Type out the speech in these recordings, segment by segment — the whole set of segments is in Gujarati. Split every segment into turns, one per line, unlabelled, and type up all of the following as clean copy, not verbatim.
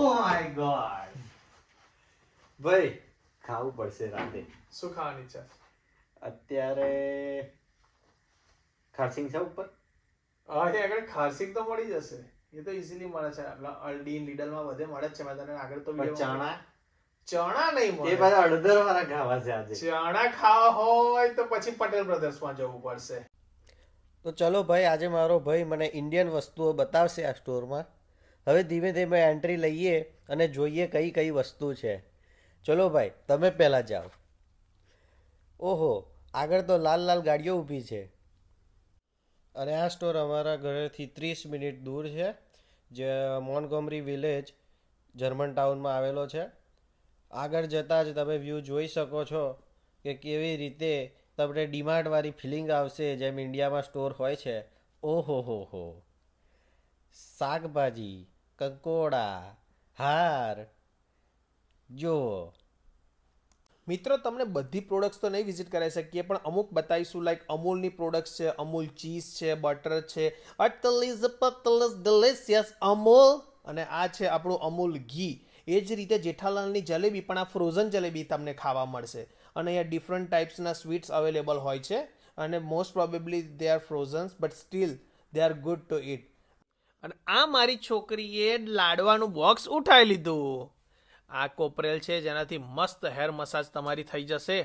માય ગોડ ભાઈ ખાવું પડશે રાતે.
શું ખાવાની ઈચ્છા?
અત્યારે ખારસિંગ છે ઉપર.
અહીં આગળ ખારસિંગ તો મળી જશે, એ તો ઇઝીલી મળે છે. અલ્ડી લીડલ માં બધે મળે જ છે. મેં તને આગળ તો
ચણા
નહીં મળે.
એ બધા અડધર વાળા ખાવા છે આજે.
ચણા ખાવા હોય તો પછી પટેલ બ્રધર્સ માં જવું પડશે.
તો ચલો ભાઈ, આજે મારો ભાઈ મને ઇન્ડિયન વસ્તુઓ બતાવશે આ સ્ટોરમાં. હવે ધીમે ધીમે એન્ટ્રી લઈએ અને જોઈએ કઈ કઈ વસ્તુ છે. ચલો ભાઈ, તમે પહેલાં જાઓ. ઓહો, આગળ તો લાલ લાલ ગાડીઓ ઊભી છે. અને આ સ્ટોર અમારા ઘરેથી 30 મિનિટ દૂર છે, જે મોન્ટગોમરી વિલેજ જર્મન ટાઉનમાં આવેલો છે. આગળ જતાં જ તમે વ્યૂ જોઈ શકો છો કે કેવી રીતે તમને ડીમાર્ટવાળી ફિલિંગ આવશે, જેમ ઇન્ડિયામાં સ્ટોર હોય છે. ઓહો હો, શાકભાજી, કંકોડા, હાર જુઓ.
મિત્રો, તમને બધી પ્રોડક્ટ્સ તો નહીં વિઝિટ કરાવી શકીએ, પણ અમુક બતાવીશું. લાઈક અમૂલની પ્રોડક્ટ્સ છે, અમૂલ ચીઝ છે, બટર છે, ડિલિશિયસ અમૂલ. અને આ છે આપણું અમૂલ ઘી. એ જ રીતે જેઠાલાલની જલેબી, પણ આ ફ્રોઝન જલેબી તમને ખાવા મળશે. અને અહીંયા ડિફરન્ટ ટાઈપ્સના સ્વીટ્સ અવેલેબલ હોય છે, અને most probably they are frozens, but still they are good to eat. અને આ મારી છોકરીએ લાડવાનું બોક્સ ઉઠાવી લીધું. આ કોપરેલ છે, જેનાથી મસ્ત હેર મસાજ તમારી થઈ જશે.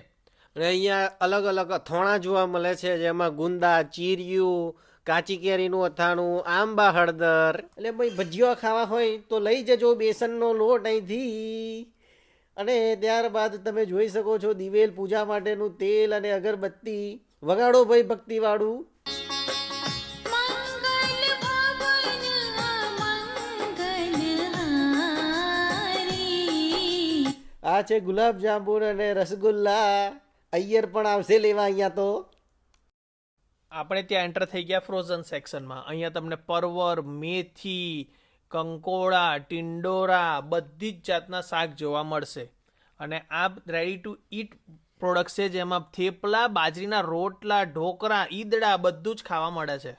અને અહીંયા અલગ અલગ અથાણા જોવા મળે છે, જેમાં ગુંદા, ચીરિયું, કાચી કેરીનું અથાણું, આંબા હળદર. એટલે ભાઈ ભજીયા ખાવા હોય તો લઈ જજો બેસનનો લોટ અહીંથી. અને ત્યારબાદ તમે જોઈ શકો છો દિવેલ પૂજા માટેનું તેલ અને અગરબત્તી. વગાડો ભાઈ ભક્તિવાળું. આ છે ગુલાબ જાંબુ અને રસગુલ્લા. અય્યર પણ આવશે લેવા અહીંયા તો.
આપણે ત્યાં એન્ટર થઈ ગયા ફ્રોઝન સેક્શનમાં. અહીંયા તમને પરવર, મેથી, કંકોડા, ટિંડોરા, બધી જ જાતના શાક જોવા મળશે. અને આ રેડી ટુ ઈટ પ્રોડક્ટ છે, જેમાં થેપલા, બાજરીના રોટલા, ઢોકળા, ઈદડા બધું જ ખાવા મળે છે.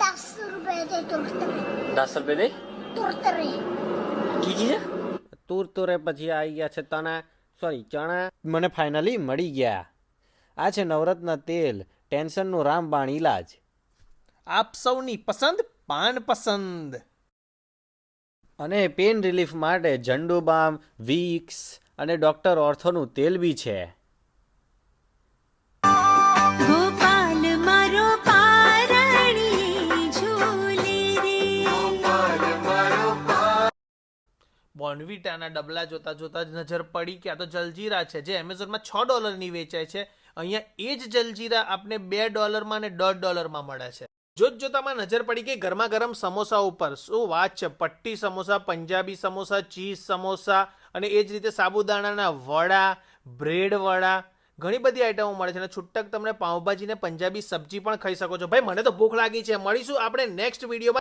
10 રૂપિયા દે.
તુરતુરે પછી આવી ગયા છે ચણા. મને ફાઇનલી મળી ગયા. આ છે નવરત્ન તેલ, ટેન્શનનું રામબાણ ઈલાજ.
આપ સૌની પસંદ પાન પસંદ.
અને પેન રિલીફ માટે ઝંડુ બામ, વિક્સ અને ડોક્ટર ઓર્થોનું તેલ બી છે. બોર્નવિટાના ડબલા જોતા જોતા જ નજર પડી કે આ તો જલજીરા છે, જે એમેઝોનમાં $6 વેચાય છે. અહીંયા એ જ જલજીરા આપણે $2 અને $1.5 મળે છે. જોતામાં નજર પડી કે ગરમા ગરમ સમોસા ઉપર. શું વાત છે! પટ્ટી સમોસા, પંજાબી સમોસા, ચીઝ સમોસા, અને એ જ રીતે સાબુદાણાના વડા, બ્રેડ વડા, ઘણી બધી આઈટમો મળે છે. અને છૂટક તમને પાઉંભાજી ને પંજાબી સબ્જી પણ ખાઈ શકો છો. ભાઈ, મને તો ભૂખ લાગી છે. મળીશું આપણે નેક્સ્ટ વિડીયોમાં.